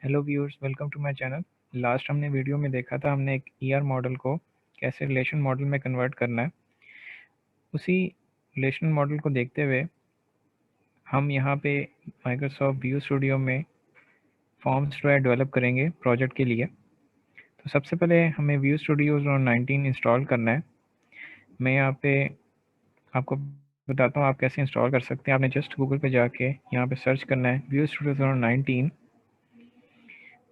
Hello viewers, welcome to my channel. Last हमने video में देखा था हमने एक ईआर मॉडल को कैसे रिलेशन मॉडल में कन्वर्ट करना है। उसी रिलेशन मॉडल को देखते हुए हम यहाँ पे माइक्रोसॉफ्ट व्यू स्टूडियो में फॉर्म्स जो है डेवलप करेंगे प्रोजेक्ट के लिए। तो सबसे पहले हमें व्यू स्टूडियो 19 इंस्टॉल करना है। मैं यहाँ पे आपको बताता हूँ आप कैसे इंस्टॉल कर सकते हैं। आपने जस्ट गूगल पे जाके यहाँ पे सर्च करना है व्यू स्टूडियो 2019।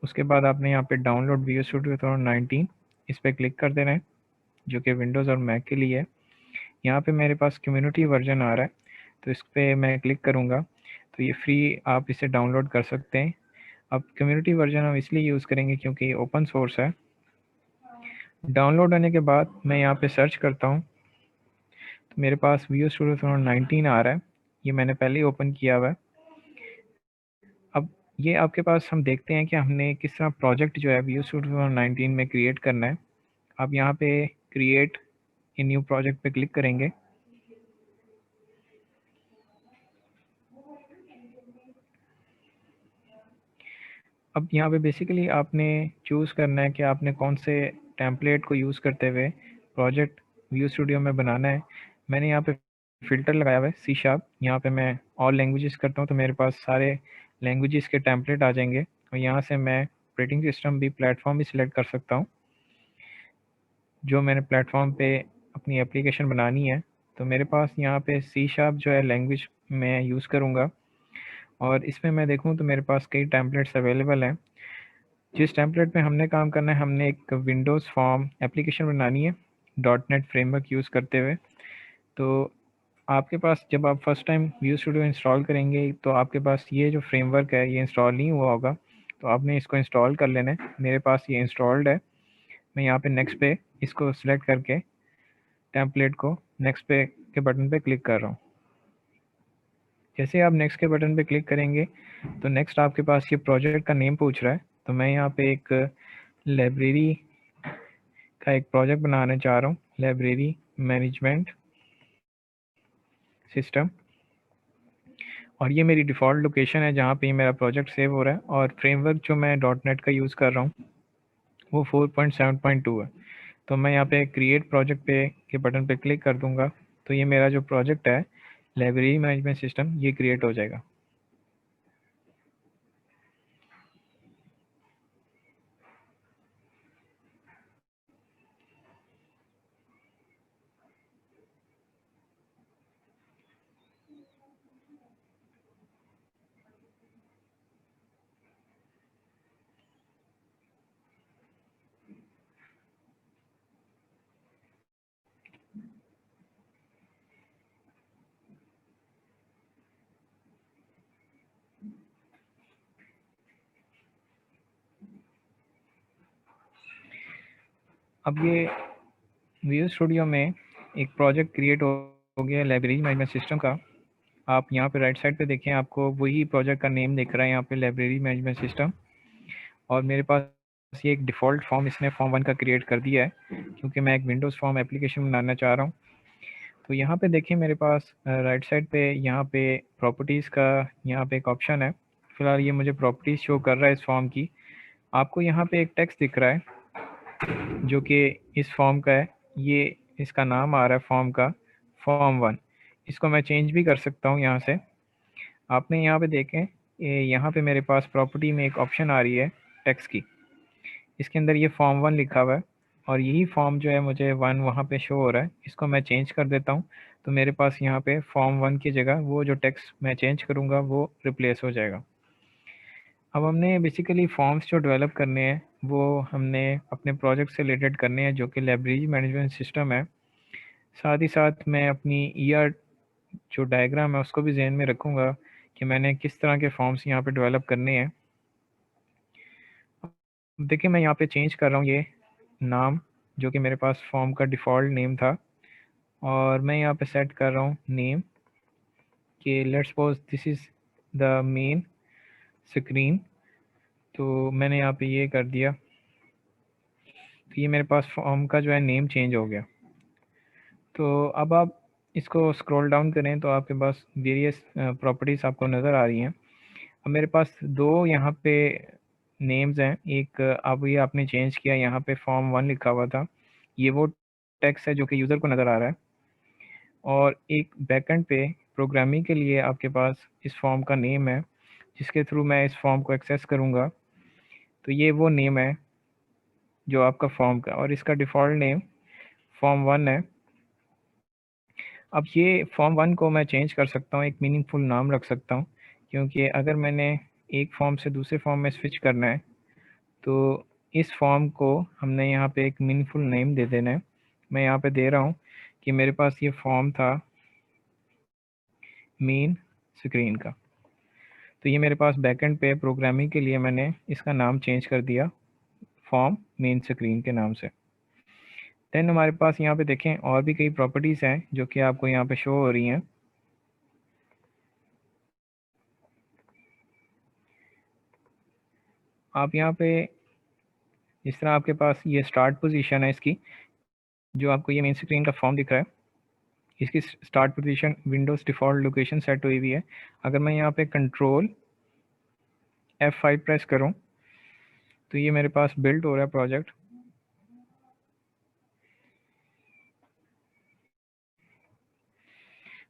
उसके बाद आपने यहाँ पे डाउनलोड व्यू स्टूडियो 2019 इस पर क्लिक कर देना है, जो कि विंडोज़ और मैक के लिए है। यहाँ पे मेरे पास कम्युनिटी वर्जन आ रहा है, तो इस पर मैं क्लिक करूँगा तो ये फ्री आप इसे डाउनलोड कर सकते हैं। अब कम्युनिटी वर्जन हम इसलिए यूज़ करेंगे क्योंकि ये ओपन सोर्स है। डाउनलोड होने के बाद मैं यहाँ पे सर्च करता हूँ तो मेरे पास व्यू स्टूडियो 2019 आ रहा है। ये मैंने पहले ही ओपन किया हुआ है। अब ये आपके पास हम देखते हैं कि हमने किस तरह प्रोजेक्ट जो है व्यू स्टूडियो 2019 में क्रिएट करना है। आप यहाँ पे क्रिएट ए न्यू प्रोजेक्ट पे क्लिक करेंगे। अब यहाँ पे बेसिकली आपने चूज़ करना है कि आपने कौन से टेम्पलेट को यूज़ करते हुए प्रोजेक्ट व्यू स्टूडियो में बनाना है। मैंने यहाँ पे फ़िल्टर लगाया हुआ है सी शार्प। यहाँ पे मैं ऑल लैंग्वेजेस करता हूँ तो मेरे पास सारे लैंग्वेजेस के टेम्पलेट आ जाएंगे और यहाँ से मैं ऑपरेटिंग सिस्टम भी प्लेटफॉर्म भी सिलेक्ट कर सकता हूँ जो मैंने प्लेटफॉर्म पे अपनी एप्लीकेशन बनानी है। तो मेरे पास यहाँ पे सी शार्प जो है लैंग्वेज मैं यूज़ करूँगा और इसमें मैं देखूँ तो मेरे पास कई टेम्पलेट्स अवेलेबल हैं। जिस टेम्पलेट में हमने काम करना है, हमने एक विंडोज़ फॉर्म एप्लीकेशन बनानी है डॉट नेट फ्रेमवर्क यूज़ करते हुए। तो आपके पास जब आप first time view studio install करेंगे तो आपके पास ये जो फ्रेमवर्क है ये इंस्टॉल नहीं हुआ होगा, तो आपने इसको इंस्टॉल कर लेना है। मेरे पास ये इंस्टॉल्ड है। मैं यहाँ पे नेक्स्ट पे इसको सिलेक्ट करके टेम्पलेट को नेक्स्ट पे के बटन पे क्लिक कर रहा हूँ। जैसे आप नेक्स्ट के बटन पे क्लिक करेंगे तो नेक्स्ट आपके पास ये प्रोजेक्ट का नेम पूछ रहा है। तो मैं यहाँ पे एक लाइब्रेरी का एक प्रोजेक्ट बनाने चाह रहा हूँ, लाइब्रेरी मैनेजमेंट सिस्टम। और ये मेरी डिफ़ॉल्ट लोकेशन है जहाँ पे मेरा प्रोजेक्ट सेव हो रहा है और फ्रेमवर्क जो मैं डॉट नेट का यूज़ कर रहा हूँ वो 4.7.2 है। तो मैं यहाँ पे क्रिएट प्रोजेक्ट पे के बटन पे क्लिक कर दूँगा तो ये मेरा जो प्रोजेक्ट है लाइब्रेरी मैनेजमेंट सिस्टम ये क्रिएट हो जाएगा। अब ये व्यू स्टूडियो में एक प्रोजेक्ट क्रिएट हो गया लाइब्रेरी मैनेजमेंट सिस्टम का। आप यहाँ पे राइट साइड पे देखें, आपको वही प्रोजेक्ट का नेम दिख रहा है यहाँ पे लाइब्रेरी मैनेजमेंट सिस्टम। और मेरे पास ये एक डिफ़ॉल्ट फॉर्म इसने फॉर्म 1 का क्रिएट कर दिया है क्योंकि मैं एक विंडोज़ फॉर्म एप्लीकेशन बनाना चाह रहा हूँ। तो यहाँ पे देखिए मेरे पास राइट साइड पे यहाँ पे प्रॉपर्टीज़ का यहाँ पे एक ऑप्शन है। फ़िलहाल ये मुझे प्रॉपर्टीज़ शो कर रहा है इस फॉर्म की। आपको यहाँ पे एक टेक्स्ट दिख रहा है जो कि इस फॉर्म का है। ये इसका नाम आ रहा है फॉर्म का फॉर्म 1। इसको मैं चेंज भी कर सकता हूँ यहाँ से। आपने यहाँ पे देखें यहाँ पे मेरे पास प्रॉपर्टी में एक ऑप्शन आ रही है टेक्स्ट की। इसके अंदर ये फॉर्म 1 लिखा हुआ है और यही फॉर्म जो है मुझे 1 वहाँ पे शो हो रहा है। इसको मैं चेंज कर देता हूँ तो मेरे पास यहाँ पे फॉर्म 1 की जगह वो जो टेक्स्ट मैं चेंज करूँगा वो रिप्लेस हो जाएगा। अब हमने बेसिकली फॉर्म्स जो डेवलप करने हैं वो हमने अपने प्रोजेक्ट से रिलेटेड करने हैं जो कि लाइब्रेरी मैनेजमेंट सिस्टम है। साथ ही साथ मैं अपनी ईआर जो डायग्राम है उसको भी जहन में रखूँगा कि मैंने किस तरह के फॉर्म्स यहाँ पे डेवलप करने हैं। देखिए मैं यहाँ पे चेंज कर रहा हूँ ये नाम जो कि मेरे पास फॉर्म का डिफ़ॉल्ट नेम था और मैं यहाँ पे सेट कर रहा हूँ नेम कि let's suppose this is the main screen. तो मैंने यहाँ पे ये कर दिया तो ये मेरे पास फॉर्म का जो है नेम चेंज हो गया। तो अब आप इसको स्क्रॉल डाउन करें तो आपके पास वेरियस प्रॉपर्टीज़ आपको नज़र आ रही हैं। अब मेरे पास दो यहाँ पे नेम्स हैं। एक अब ये आपने चेंज किया, यहाँ पे फॉर्म 1 लिखा हुआ था, ये वो टेक्स्ट है जो कि यूज़र को नज़र आ रहा है। और एक बैकएंड पे प्रोग्रामिंग के लिए आपके पास इस फॉर्म का नेम है, जिसके थ्रू मैं इस फॉर्म को एक्सेस करूँगा। तो ये वो नेम है जो आपका फॉर्म का, और इसका डिफ़ॉल्ट नेम फॉर्म 1 है। अब ये फॉर्म 1 को मैं चेंज कर सकता हूँ, एक मीनिंगफुल नाम रख सकता हूँ, क्योंकि अगर मैंने एक फॉर्म से दूसरे फॉर्म में स्विच करना है तो इस फॉर्म को हमने यहाँ पे एक मीनिंगफुल नेम दे देना है। मैं यहाँ पे दे रहा हूँ कि मेरे पास ये फॉर्म था मेन स्क्रीन का। तो ये मेरे पास बैकएंड पे प्रोग्रामिंग के लिए मैंने इसका नाम चेंज कर दिया फॉर्म मेन स्क्रीन के नाम से। देन हमारे पास यहाँ पे देखें और भी कई प्रॉपर्टीज़ हैं जो कि आपको यहाँ पे शो हो रही हैं। आप यहाँ पे जिस तरह आपके पास ये स्टार्ट पोजीशन है इसकी, जो आपको ये मेन स्क्रीन का फॉर्म दिख रहा है, इसकी start position Windows default location set हुई हुई है। अगर मैं यहाँ पे कंट्रोल F5 प्रेस करूँ तो ये मेरे पास बिल्ड हो रहा है प्रोजेक्ट।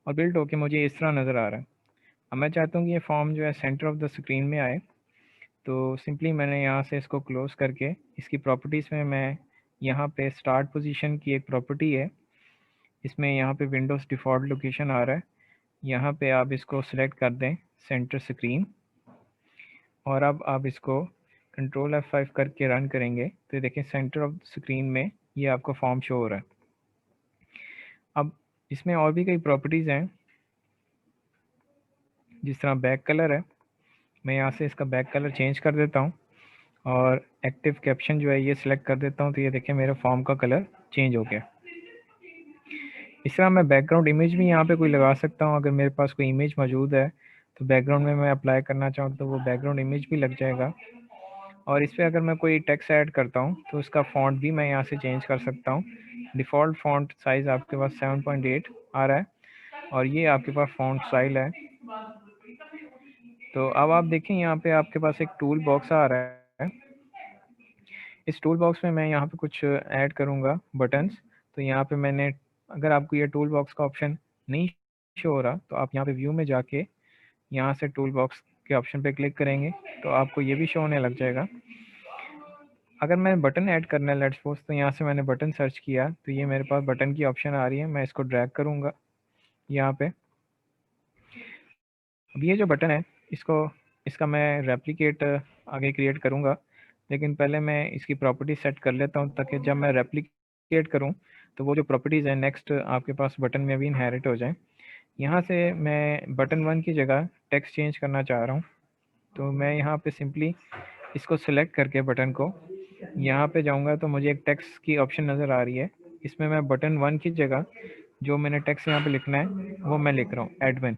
और बिल्ड होके मुझे इस तरह नज़र आ रहा है। अब मैं चाहता हूँ कि ये फॉर्म जो है सेंटर ऑफ द स्क्रीन में आए, तो सिंपली मैंने यहाँ से इसको क्लोज़ करके इसकी प्रॉपर्टीज़ में मैं यहाँ पे स्टार्ट पोजीशन की एक प्रॉपर्टी है, इसमें यहाँ पे विंडोज़ डिफ़ॉल्ट लोकेशन आ रहा है, यहाँ पे आप इसको सिलेक्ट कर दें सेंटर स्क्रीन, और अब आप इसको कंट्रोल F5 करके रन करेंगे तो ये देखें सेंटर ऑफ स्क्रीन में ये आपको फॉर्म शो हो रहा है। अब इसमें और भी कई प्रॉपर्टीज़ हैं, जिस तरह बैक कलर है। मैं यहाँ से इसका बैक कलर चेंज कर देता हूँ और एक्टिव कैप्शन जो है ये सिलेक्ट कर देता हूँ, तो ये देखें मेरे फॉर्म का कलर चेंज हो गया। इस तरह मैं बैकग्राउंड इमेज भी यहाँ पे कोई लगा सकता हूँ। अगर मेरे पास कोई इमेज मौजूद है तो बैकग्राउंड में मैं अप्लाई करना चाहूँ तो वो बैकग्राउंड इमेज भी लग जाएगा। और इस पर अगर मैं कोई टेक्स्ट ऐड करता हूँ तो उसका फ़ॉन्ट भी मैं यहाँ से चेंज कर सकता हूँ। डिफ़ॉल्ट फ़ॉन्ट साइज़ आपके पास 7.8 आ रहा है और ये आपके पास फ़ॉन्ट स्टाइल है। तो अब आप देखें यहाँ पे आपके पास एक टूल बॉक्स आ रहा है। इस टूल बॉक्स में मैं यहाँ पे कुछ ऐड करूँगा बटन्स। तो यहाँ पे मैंने, अगर आपको ये टूल बॉक्स का ऑप्शन नहीं शो हो रहा तो आप यहाँ पे व्यू में जाके यहाँ से टूल बॉक्स के ऑप्शन पे क्लिक करेंगे तो आपको ये भी शो होने लग जाएगा। अगर मैं बटन ऐड करना है लेट्स सपोज, तो यहाँ से मैंने बटन सर्च किया तो ये मेरे पास बटन की ऑप्शन आ रही है। मैं इसको ड्रैग करूँगा यहाँ पे। अब ये जो बटन है इसका मैं रेप्लिकेट आगे क्रिएट करूँगा, लेकिन पहले मैं इसकी प्रॉपर्टी सेट कर लेता हूँ ताकि जब मैं रेप्लिकेट करूँ तो वो जो प्रॉपर्टीज़ हैं नेक्स्ट आपके पास बटन में भी इनहेरिट हो जाएं। यहाँ से मैं बटन 1 की जगह टेक्स्ट चेंज करना चाह रहा हूँ, तो मैं यहाँ पे सिंपली इसको सिलेक्ट करके बटन को यहाँ पे जाऊँगा तो मुझे एक टेक्स्ट की ऑप्शन नज़र आ रही है। इसमें मैं बटन 1 की जगह जो मैंने टेक्स्ट यहाँ पे लिखना है वो मैं लिख रहा हूँ एडमिन।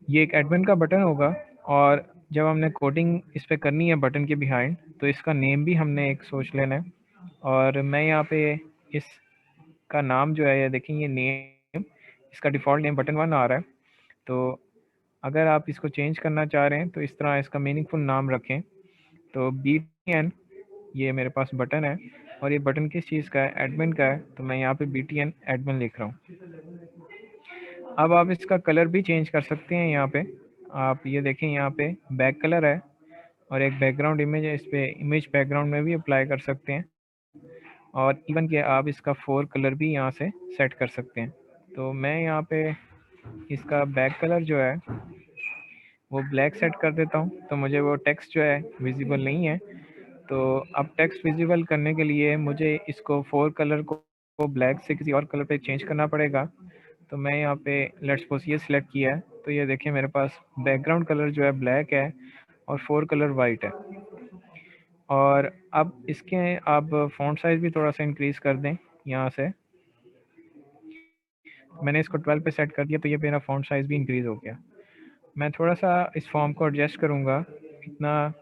ये एक एडमिन का बटन होगा और जब हमने कोडिंग इस पे करनी है बटन के बिहाइंड तो इसका नेम भी हमने एक सोच लेना है। और मैं यहाँ पे इसका नाम जो है ये देखें, ये नेम इसका डिफ़ॉल्ट नेम बटन 1 आ रहा है। तो अगर आप इसको चेंज करना चाह रहे हैं तो इस तरह इसका मीनिंगफुल नाम रखें। तो BTN ये मेरे पास बटन है और ये बटन किस चीज़ का है, एडमिन का है, तो मैं यहाँ पे BTN एडमिन लिख रहा हूँ। अब आप इसका कलर भी चेंज कर सकते हैं। यहाँ पे आप ये देखें, यहाँ पे बैक कलर है और एक बैकग्राउंड इमेज है, इस पर इमेज बैकग्राउंड में भी अप्लाई कर सकते हैं। और इवन कि आप इसका 4 कलर भी यहाँ से सेट कर सकते हैं। तो मैं यहाँ पे इसका बैक कलर जो है वो ब्लैक सेट कर देता हूँ, तो मुझे वो टेक्स्ट जो है विजिबल नहीं है। तो अब टेक्स्ट विजिबल करने के लिए मुझे इसको 4 कलर को ब्लैक से किसी और कलर पे चेंज करना पड़ेगा। तो मैं यहाँ पे लेट्स सपोज ये सिलेक्ट किया है, तो ये देखिए मेरे पास बैकग्राउंड कलर जो है ब्लैक है और 4 कलर वाइट है। और अब इसके आप फ़ॉन्ट साइज़ भी थोड़ा सा इंक्रीज़ कर दें। यहाँ से मैंने इसको 12 पे सेट कर दिया तो ये मेरा फ़ॉन्ट साइज़ भी इंक्रीज़ हो गया। मैं थोड़ा सा इस फॉर्म को एडजस्ट करूँगा, इतना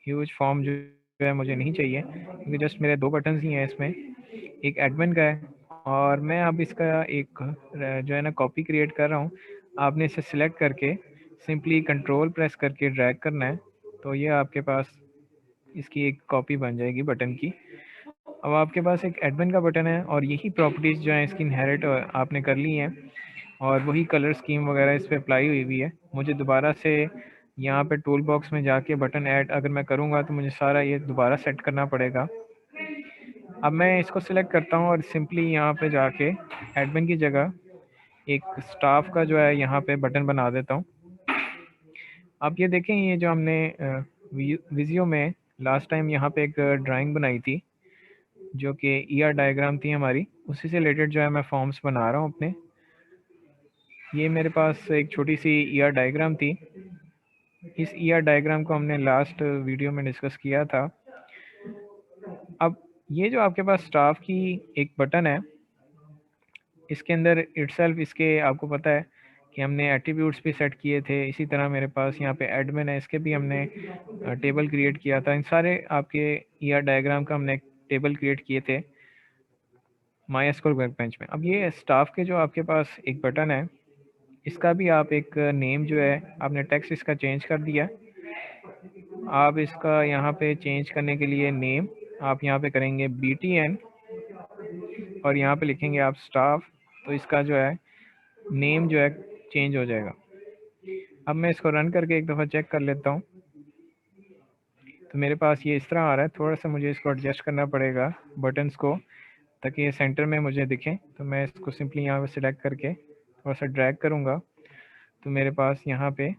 ह्यूज फॉर्म जो है मुझे नहीं चाहिए, क्योंकि जस्ट मेरे 2 बटन्स ही हैं इसमें, एक एडमिन का है और मैं अब इसका एक जो है ना कॉपी क्रिएट कर रहा हूँ। आपने इसे सिलेक्ट करके सिंपली कंट्रोल प्रेस करके ड्रैग करना है तो ये आपके पास इसकी एक कॉपी बन जाएगी बटन की। अब आपके पास एक एडमिन का बटन है और यही प्रॉपर्टीज़ जो हैं इसकी इनहेरिट आपने कर ली हैं और वही कलर स्कीम वगैरह इस पर अप्लाई हुई हुई है। मुझे दोबारा से यहाँ पे टूल बॉक्स में जाके बटन ऐड अगर मैं करूँगा तो मुझे सारा ये दोबारा सेट करना पड़ेगा। अब मैं इसको सिलेक्ट करता हूँ और सिंपली यहाँ पे जाके एडमिन की जगह एक स्टाफ का जो है यहाँ पे बटन बना देता हूँ। आप ये देखें, ये जो हमने विजियो में लास्ट टाइम यहाँ पे एक ड्राइंग बनाई थी जो कि ईआर डायग्राम थी हमारी, उसी से रिलेटेड जो है मैं फॉर्म्स बना रहा हूँ अपने। ये मेरे पास एक छोटी सी ईआर डायग्राम थी। इस ईआर डायग्राम को हमने लास्ट वीडियो में डिस्कस किया था। अब ये जो आपके पास स्टाफ की एक बटन है, इसके अंदर इटसेल्फ इसके आपको पता है कि हमने एट्रीब्यूट्स भी सेट किए थे। इसी तरह मेरे पास यहाँ पे एडमिन है, इसके भी हमने टेबल क्रिएट किया था। इन सारे आपके ईआर डायग्राम का हमने टेबल क्रिएट किए थे MySQL वर्कबेंच में। अब ये स्टाफ के जो आपके पास एक बटन है, इसका भी आप एक नेम जो है आपने टेक्स्ट इसका चेंज कर दिया। आप इसका यहाँ पे चेंज करने के लिए नेम आप यहाँ पे करेंगे BTN और यहाँ पे लिखेंगे आप स्टाफ, तो इसका जो है नेम जो है चेंज हो जाएगा। अब मैं इसको रन करके एक दफ़ा चेक कर लेता हूँ। तो मेरे पास ये इस तरह आ रहा है। थोड़ा सा मुझे इसको एडजस्ट करना पड़ेगा बटन्स को ताकि ये सेंटर में मुझे दिखे। तो मैं इसको सिंपली यहाँ पे सिलेक्ट करके थोड़ा सा ड्रैग करूँगा तो मेरे पास यहाँ पे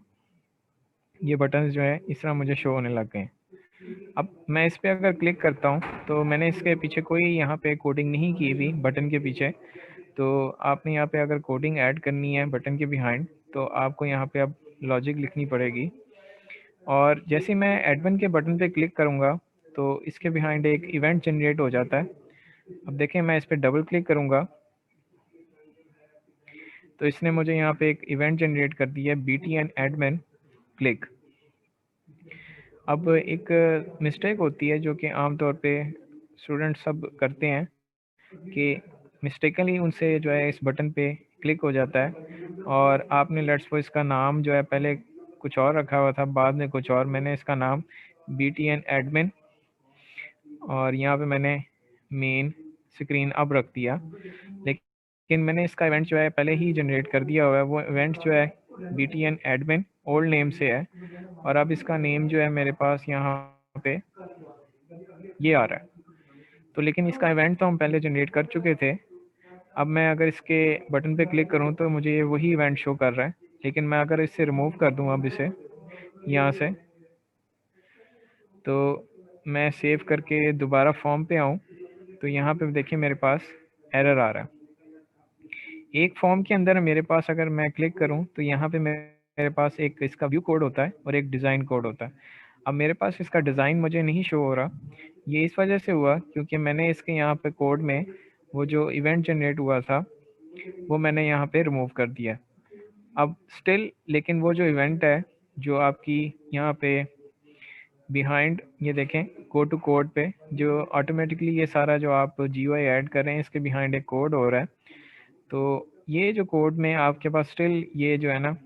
ये बटन्स जो है इस तरह मुझे शो होने लग गए। अब मैं इस पर अगर क्लिक करता हूँ तो मैंने इसके पीछे कोई यहाँ पे कोडिंग नहीं की हुई बटन के पीछे। तो आपने यहाँ पे अगर कोडिंग ऐड करनी है बटन के बिहाइंड तो आपको यहाँ पे अब लॉजिक लिखनी पड़ेगी। और जैसे मैं एडमिन के बटन पे क्लिक करूँगा तो इसके बिहाइंड एक इवेंट जनरेट हो जाता है। अब देखें, मैं इस पर डबल क्लिक करूँगा तो इसने मुझे यहाँ पे एक इवेंट जनरेट कर दिया है BTN एडमिन क्लिक। अब एक मिस्टेक होती है जो कि आमतौर पे स्टूडेंट सब करते हैं कि मिस्टेकनली उनसे जो है इस बटन पे क्लिक हो जाता है और आपने लेट्स सपोज इसका नाम जो है पहले कुछ और रखा हुआ था, बाद में कुछ और। मैंने इसका नाम BTN एडमिन और यहाँ पे मैंने मेन स्क्रीन अब रख दिया, लेकिन मैंने इसका इवेंट जो है पहले ही जनरेट कर दिया हुआ है। वो इवेंट जो है BTN एडमिन ओल्ड नेम से है और अब इसका नेम जो है मेरे पास यहाँ पे ये आ रहा है। तो लेकिन इसका इवेंट तो हम पहले जनरेट कर चुके थे। अब मैं अगर इसके बटन पे क्लिक करूं तो मुझे ये वही इवेंट शो कर रहा है, लेकिन मैं अगर इससे रिमूव कर दूं अब इसे यहाँ से, तो मैं सेव करके दोबारा फॉर्म पे आऊं तो यहाँ पे देखिए मेरे पास एरर आ रहा है। एक फॉर्म के अंदर मेरे पास अगर मैं क्लिक करूं तो यहाँ पे मेरे पास एक इसका व्यू कोड होता है और एक डिज़ाइन कोड होता है। अब मेरे पास इसका डिज़ाइन मुझे नहीं शो हो रहा। ये इस वजह से हुआ क्योंकि मैंने इसके यहाँ पे कोड में वो जो इवेंट जनरेट हुआ था वो मैंने यहाँ पे रिमूव कर दिया। अब स्टिल लेकिन वो जो इवेंट है जो आपकी यहाँ पे बिहाइंड ये देखें गो टू कोड पे जो ऑटोमेटिकली ये सारा जो आप GUI ऐड कर रहे हैं इसके बिहाइंड एक कोड हो रहा है। तो ये जो कोड में आपके पास स्टिल ये जो है ना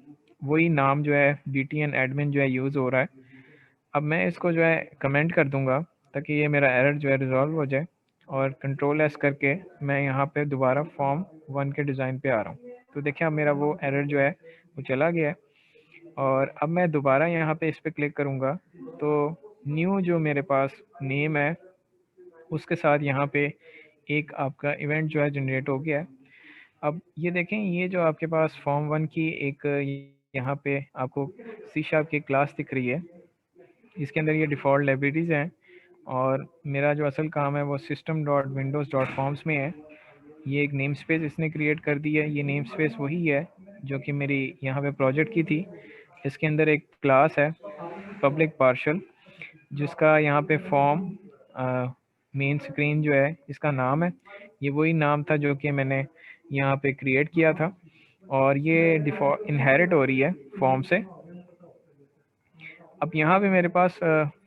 वही नाम जो है BTN एडमिन जो है यूज़ हो रहा है। अब मैं इसको जो है कमेंट कर दूंगा ताकि ये मेरा एरर जो है रिजॉल्व हो जाए और Ctrl+S करके मैं यहाँ पे दोबारा फॉर्म 1 के डिज़ाइन पे आ रहा हूँ। तो देखिए अब मेरा वो एरर जो है वो चला गया है और अब मैं दोबारा यहाँ पे इस पर क्लिक करूँगा तो न्यू जो मेरे पास नेम है उसके साथ यहाँ पे एक आपका इवेंट जो है जनरेट हो गया है। अब ये देखें, ये जो आपके पास फॉर्म 1 की एक यहाँ पे आपको C# की क्लास दिख रही है, इसके अंदर ये डिफ़ॉल्ट लाइब्रेरीज़ हैं और मेरा जो असल काम है वो system.windows.forms में है। ये एक नेम स्पेस इसने क्रिएट कर दी है। ये नेम स्पेस वही है जो कि मेरी यहाँ पे प्रोजेक्ट की थी। इसके अंदर एक क्लास है पब्लिक पार्शल जिसका यहाँ पे फॉर्म मेन स्क्रीन जो है इसका नाम है। ये वही नाम था जो कि मैंने यहाँ पे क्रिएट किया था और ये डिफ़ॉल्ट इनहेरिट हो रही है फॉर्म से। अब यहाँ पे मेरे पास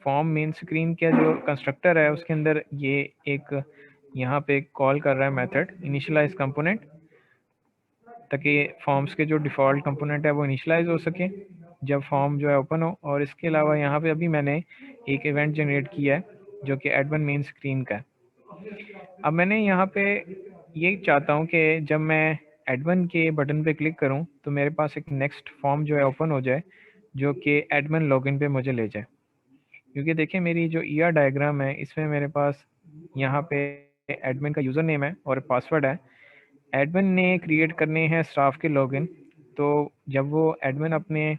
फॉर्म मेन स्क्रीन का जो कंस्ट्रक्टर है उसके अंदर ये एक यहाँ पे कॉल कर रहा है मेथड इनिशियलाइज कंपोनेंट ताकि फॉर्म्स के जो डिफ़ॉल्ट कंपोनेंट है वो इनिशियलाइज़ हो सके जब फॉर्म जो है ओपन हो। और इसके अलावा यहाँ पे अभी मैंने एक इवेंट जनरेट किया है जो कि एडमिन मेन स्क्रीन का है। अब मैंने यहाँ पे ये चाहता हूँ कि जब मैं एडमिन के बटन पे क्लिक करूँ तो मेरे पास एक नेक्स्ट फॉर्म जो है ओपन हो जाए जो कि एडमिन लॉगिन पे मुझे ले जाए। क्योंकि देखिए मेरी जो ईआर डायग्राम है इसमें मेरे पास यहाँ पे एडमिन का यूज़र नेम है और पासवर्ड है। एडमिन ने क्रिएट करने हैं स्टाफ के लॉगिन, तो जब वो एडमिन अपने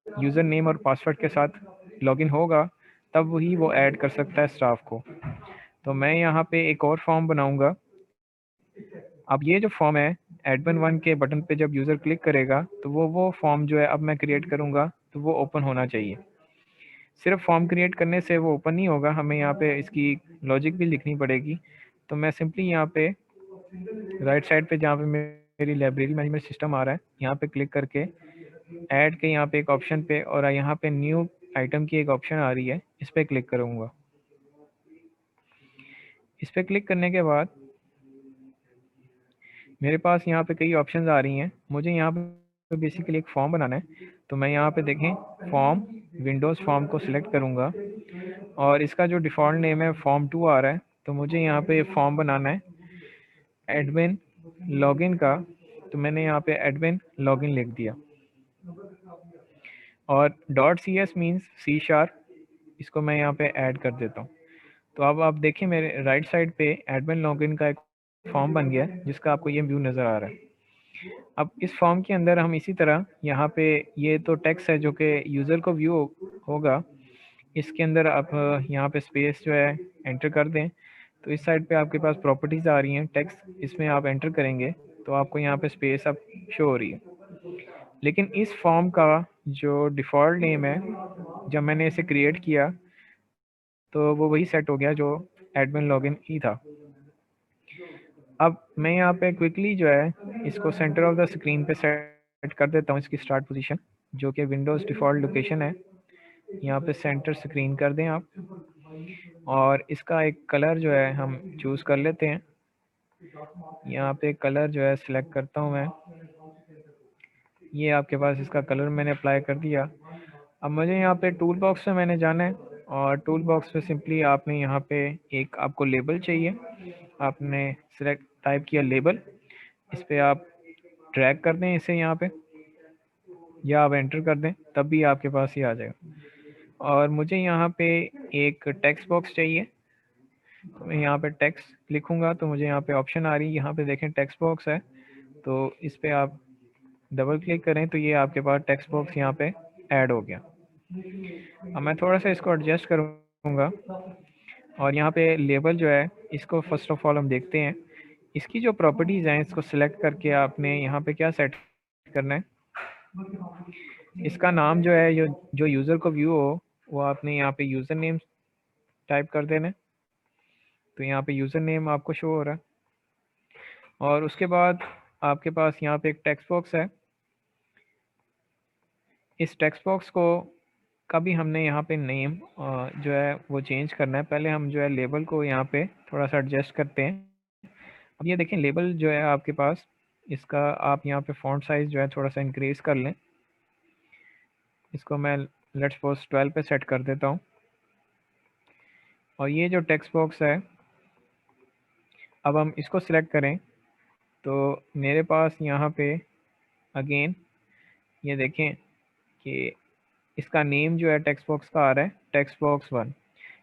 यूज़र नेम और पासवर्ड के साथ लॉगिन होगा तब वही वो ऐड कर सकता है स्टाफ को। तो मैं यहाँ पे एक और फॉर्म बनाऊंगा। अब ये जो फॉर्म है एडमिन 1 के बटन पे जब यूज़र क्लिक करेगा तो वो फॉर्म जो है अब मैं क्रिएट करूँगा तो वो ओपन होना चाहिए। सिर्फ फॉर्म क्रिएट करने से वो ओपन नहीं होगा, हमें यहाँ पे इसकी लॉजिक भी लिखनी पड़ेगी। तो मैं सिंपली यहाँ पे राइट साइड पे जहाँ पे मेरी लाइब्रेरी मैनेजमेंट सिस्टम आ रहा है यहाँ पे क्लिक करके ऐड के यहाँ पे एक ऑप्शन पे और यहाँ पे न्यू आइटम की एक ऑप्शन आ रही है, इस पर क्लिक करूँगा। इस पर क्लिक करने के बाद मेरे पास यहाँ पे कई ऑप्शंस आ रही हैं। मुझे यहाँ पे बेसिकली एक फॉर्म बनाना है, तो मैं यहाँ पे देखें फॉर्म विंडोज़ फॉर्म को सिलेक्ट करूँगा और इसका जो डिफ़ॉल्ट नेम है फॉर्म 2 आ रहा है। तो मुझे यहाँ पे फॉर्म बनाना है एडमिन लॉगिन का, तो मैंने यहाँ पे एडमिन लॉगिन लिख दिया और .cs मीन्स C#, इसको मैं यहाँ पे ऐड कर देता हूँ। तो अब आप देखिए मेरे राइट साइड पे एडमिन लॉगिन का एक फॉर्म बन गया है जिसका आपको ये व्यू नज़र आ रहा है। अब इस फॉर्म के अंदर हम इसी तरह यहाँ पे ये तो टेक्स्ट है जो कि यूज़र को व्यू होगा, इसके अंदर आप यहाँ पे स्पेस जो है एंटर कर दें। तो इस साइड पे आपके पास प्रॉपर्टीज़ आ रही हैं टेक्स्ट, इसमें आप एंटर करेंगे तो आपको यहाँ पे स्पेस अब शो हो रही है। लेकिन इस फॉर्म का जो डिफ़ॉल्ट नेम है जब मैंने इसे क्रिएट किया तो वो वही सेट हो गया जो एडमिन लॉगिन ही था। अब मैं यहाँ पे क्विकली जो है इसको सेंटर ऑफ द स्क्रीन पे सेट कर देता हूँ, इसकी स्टार्ट पोजीशन जो कि विंडोज़ डिफ़ॉल्ट लोकेशन है। यहाँ पे सेंटर स्क्रीन कर दें आप और इसका एक कलर जो है हम चूज़ कर लेते हैं। यहाँ पे कलर जो है सिलेक्ट करता हूँ मैं, ये आपके पास इसका कलर मैंने अप्लाई कर दिया। अब मुझे यहाँ पे टूल बॉक्स में मैंने जाना है और टूल बॉक्स में सिंपली आपने यहाँ पे एक आपको लेबल चाहिए, आपने सिलेक्ट टाइप किया लेबल, इस पर आप ड्रैग कर दें इसे यहाँ पे या आप एंटर कर दें तब भी आपके पास ही आ जाएगा। और मुझे यहाँ पे एक टेक्स्ट बॉक्स चाहिए, तो मैं यहाँ पे टेक्स्ट लिखूँगा तो मुझे यहाँ पे ऑप्शन आ रही है, यहाँ पे देखें टेक्स्ट बॉक्स है, तो इस पर आप डबल क्लिक करें तो ये आपके पास टेक्स्ट बॉक्स यहाँ पे ऐड हो गया। अब मैं थोड़ा सा इसको एडजस्ट करूँगा और यहाँ पे लेबल जो है इसको फर्स्ट ऑफ ऑल हम देखते हैं। इसकी जो प्रॉपर्टीज़ हैं इसको सिलेक्ट करके आपने यहाँ पे क्या सेट करना है, इसका नाम जो है जो यूज़र को व्यू हो वो आपने यहाँ पे यूज़र नेम टाइप कर देना है। तो यहाँ पे यूज़र नेम आपको शो हो रहा है और उसके बाद आपके पास यहाँ पे एक टेक्स्ट बॉक्स है। इस टेक्स्ट बॉक्स को कभी हमने यहाँ पे नेम जो है वो चेंज करना है। पहले हम जो है लेबल को यहाँ पे थोड़ा सा एडजस्ट करते हैं। अब ये देखें लेबल जो है आपके पास, इसका आप यहाँ पे फ़ॉन्ट साइज़ जो है थोड़ा सा इंक्रीज़ कर लें। इसको मैं लेट्स सपोज 12 पे सेट कर देता हूँ। और ये जो टेक्स्ट बॉक्स है अब हम इसको सिलेक्ट करें तो मेरे पास यहाँ पे अगेन ये देखें कि इसका नेम जो है टेक्स्ट बॉक्स का आ रहा है टेक्स्ट बॉक्स 1।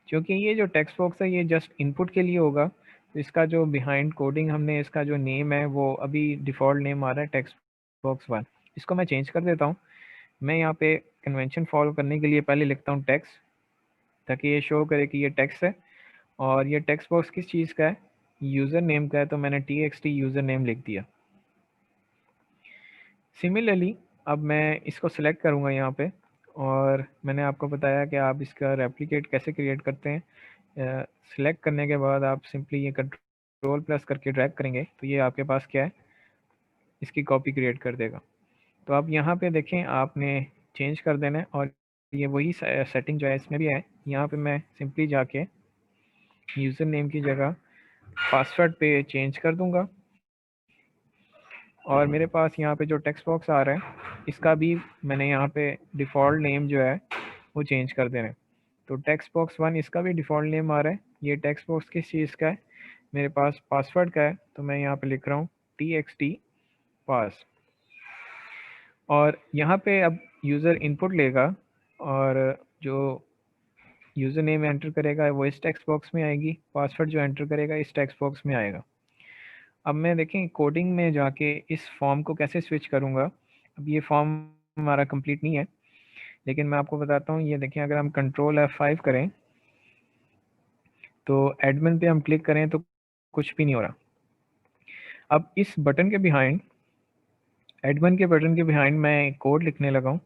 क्योंकि ये जो टेक्स्ट बॉक्स है ये जस्ट इनपुट के लिए होगा, तो इसका जो बिहाइंड कोडिंग हमने इसका जो नेम है वो अभी डिफ़ॉल्ट नेम आ रहा है टेक्स्ट बॉक्स 1। इसको मैं चेंज कर देता हूँ। मैं यहाँ पे कन्वेंशन फॉलो करने के लिए पहले लिखता हूँ टेक्स्ट, ताकि ये शो करे कि ये टेक्स्ट है। और ये टेक्स्ट बॉक्स किस चीज़ का है, यूज़र नेम का है, तो मैंने txt यूज़र नेम लिख दिया। सिमिलरली अब मैं इसको सिलेक्ट करूँगा यहाँ पे और मैंने आपको बताया कि आप इसका रेप्लिकेट कैसे क्रिएट करते हैं। सिलेक्ट करने के बाद आप सिंपली ये कंट्रोल प्लस करके ड्रैग करेंगे तो ये आपके पास क्या है, इसकी कॉपी क्रिएट कर देगा। तो आप यहाँ पे देखें आपने चेंज कर देना है और ये वही सेटिंग जो है इसमें भी है। यहाँ पे मैं सिंपली जाके यूज़र नेम की जगह पासवर्ड पे चेंज कर दूँगा और मेरे पास यहाँ पे जो टेक्स्ट बॉक्स आ रहा है इसका भी मैंने यहाँ पे डिफ़ॉल्ट नेम जो है वो चेंज कर देना है। तो टेक्स्ट बॉक्स 1 इसका भी डिफ़ॉल्ट नेम आ रहा है। ये टेक्स्ट बॉक्स किस चीज़ का है, मेरे पास पासवर्ड का है, तो मैं यहाँ पे लिख रहा हूँ txt पास। और यहाँ पे अब यूज़र इनपुट लेगा और जो यूज़र नेम एंटर करेगा वो इस टेक्स्ट बॉक्स में आएगी, पासवर्ड जो एंटर करेगा इस टेक्स्ट बॉक्स में आएगा। अब मैं देखें कोडिंग में जाके इस फॉर्म को कैसे स्विच करूँगा। अब ये फॉर्म हमारा कंप्लीट नहीं है, लेकिन मैं आपको बताता हूँ। ये देखें, अगर हम कंट्रोल F5 करें तो एडमिन पे हम क्लिक करें तो कुछ भी नहीं हो रहा। अब इस बटन के बिहाइंड, एडमिन के बटन के बिहाइंड मैं कोड लिखने लगा हूँ।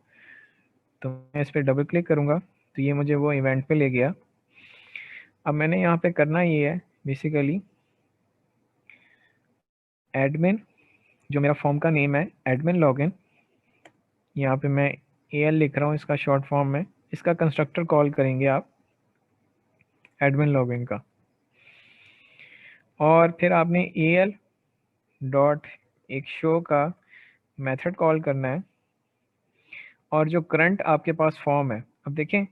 तो मैं इस पर डबल क्लिक करूँगा तो ये मुझे वो इवेंट पे ले गया। अब मैंने यहाँ पे करना ये है बेसिकली एडमिन, जो मेरा फॉर्म का नेम है एडमिन लॉगिन, यहाँ पे मैं AL लिख रहा हूँ इसका शॉर्ट फॉर्म में। इसका कंस्ट्रक्टर कॉल करेंगे आप एडमिन लॉगिन का, और फिर आपने AL डॉट एक शो का मेथड कॉल करना है, और जो करंट आपके पास फॉर्म है, अब देखें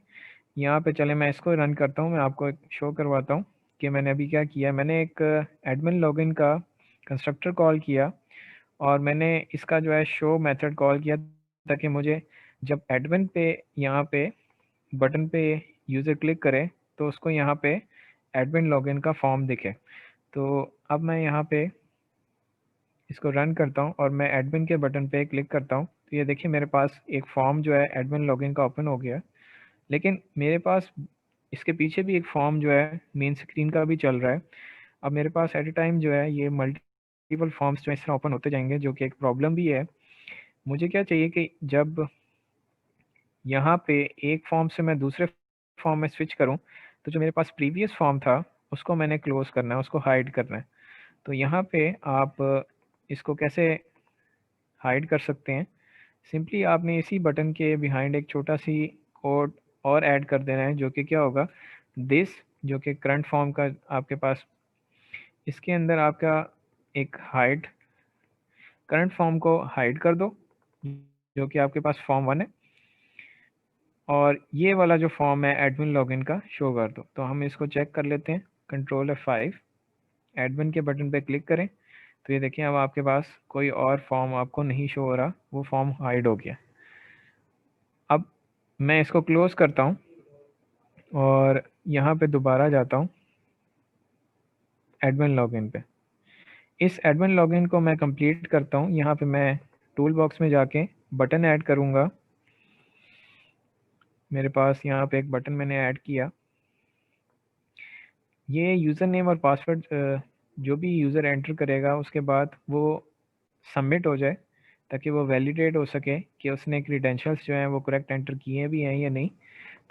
यहाँ पे चले मैं इसको रन करता हूँ, मैं आपको एक शो करवाता हूँ कि मैंने अभी क्या किया। मैंने एक एडमिन लॉगिन का कंस्ट्रक्टर कॉल किया और मैंने इसका जो है शो मेथड कॉल किया ताकि मुझे जब एडमिन पे यहाँ पे बटन पे यूज़र क्लिक करे तो उसको यहाँ पे एडमिन लॉगिन का फॉर्म दिखे। तो अब मैं यहाँ पे इसको रन करता हूँ और मैं एडमिन के बटन पे क्लिक करता हूँ तो ये देखिए मेरे पास एक फॉर्म जो है एडमिन लॉगिन का ओपन हो गया। लेकिन मेरे पास इसके पीछे भी एक फॉर्म जो है मेन स्क्रीन का भी चल रहा है। अब मेरे पास एट ए टाइम जो है ये मल्टीपल फॉर्म्स जो इस तरह ओपन होते जाएंगे, जो कि एक प्रॉब्लम भी है। मुझे क्या चाहिए कि जब यहाँ पे एक फॉर्म से मैं दूसरे फॉर्म में स्विच करूँ तो जो मेरे पास प्रीवियस फॉर्म था उसको मैंने क्लोज करना है, उसको हाइड करना है। तो यहाँ पे आप इसको कैसे हाइड कर सकते हैं, सिंपली आपने इसी बटन के बिहाइंड एक छोटा सी कोड और ऐड कर देना है, जो कि क्या होगा दिस, जो कि करंट फॉर्म का आपके पास, इसके अंदर आपका एक हाइड, करंट फॉर्म को हाइड कर दो जो कि आपके पास फॉर्म 1 है, और ये वाला जो फॉर्म है एडमिन लॉगिन का शो कर दो। तो हम इसको चेक कर लेते हैं, कंट्रोल F5 एडमिन के बटन पे क्लिक करें तो ये देखिए अब आपके पास कोई और फॉर्म आपको नहीं शो हो रहा, वो फॉर्म हाइड हो गया। अब मैं इसको क्लोज करता हूँ और यहाँ पे दोबारा जाता हूँ एडमिन लॉगिन पे। इस एडमिन लॉगिन को मैं कंप्लीट करता हूँ। यहाँ पे मैं टूल बॉक्स में जाके बटन ऐड करूँगा। मेरे पास यहाँ पे एक बटन मैंने ऐड किया। ये यूज़र नेम और पासवर्ड जो भी यूज़र एंटर करेगा उसके बाद वो सबमिट हो जाए, ताकि वो वैलिडेट हो सके कि उसने क्रीडेंशियल्स जो हैं वो करेक्ट एंटर किए भी हैं या नहीं।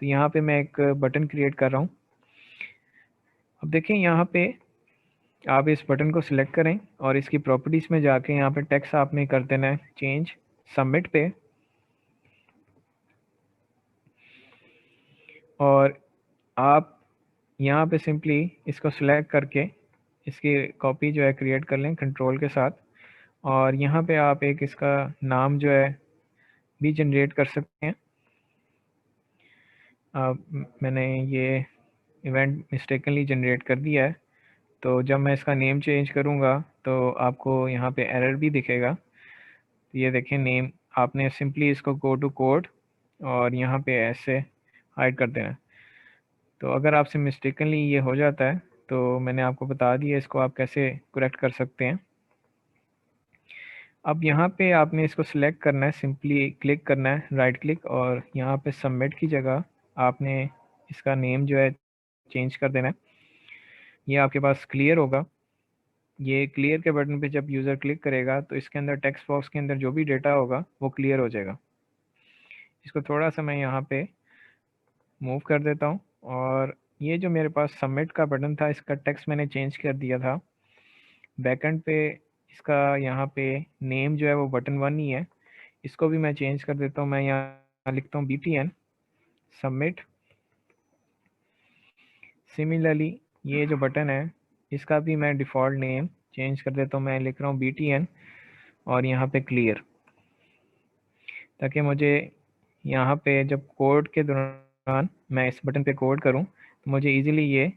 तो यहाँ पे मैं एक बटन क्रिएट कर रहा हूँ। अब देखें यहाँ पे आप इस बटन को सिलेक्ट करें और इसकी प्रॉपर्टीज़ में जाके यहाँ पे टेक्स्ट आपने कर देना है चेंज सबमिट पे, और आप यहाँ पे सिंपली इसको सिलेक्ट करके इसकी कॉपी जो है क्रिएट कर लें कंट्रोल के साथ, और यहाँ पे आप एक इसका नाम जो है भी जनरेट कर सकते हैं। मैंने ये इवेंट मिस्टेकनली जनरेट कर दिया है, तो जब मैं इसका नेम चेंज करूँगा तो आपको यहाँ पे एरर भी दिखेगा। तो ये देखें नेम, आपने सिंपली इसको गो टू कोड और यहाँ पे ऐसे हाइड कर देना है। तो अगर आपसे मिस्टेकनली ये हो जाता है तो मैंने आपको बता दिया इसको आप कैसे करेक्ट कर सकते हैं। अब यहाँ पे आपने इसको सिलेक्ट करना है, सिंपली क्लिक करना है राइट क्लिक, और यहाँ पे सबमिट की जगह आपने इसका नेम जो है चेंज कर देना है। ये आपके पास क्लियर होगा। ये क्लियर के बटन पे जब यूज़र क्लिक करेगा तो इसके अंदर टेक्स्ट बॉक्स के अंदर जो भी डेटा होगा वो क्लियर हो जाएगा। इसको थोड़ा सा मैं यहाँ पे मूव कर देता हूँ, और ये जो मेरे पास सबमिट का बटन था इसका टेक्स्ट मैंने चेंज कर दिया था बैकएंड पे। इसका यहाँ पे नेम जो है वो बटन 1 ही है, इसको भी मैं चेंज कर देता हूँ। मैं यहाँ लिखता हूँ BTN सबमिट। सिमिलरली ये जो बटन है इसका भी मैं डिफ़ॉल्ट नेम चेंज कर देता हूँ, मैं लिख रहा हूँ BTN और यहाँ पे क्लियर, ताकि मुझे यहाँ पे जब कोड के दौरान मैं इस बटन पे कोड करूँ तो मुझे इजीली ये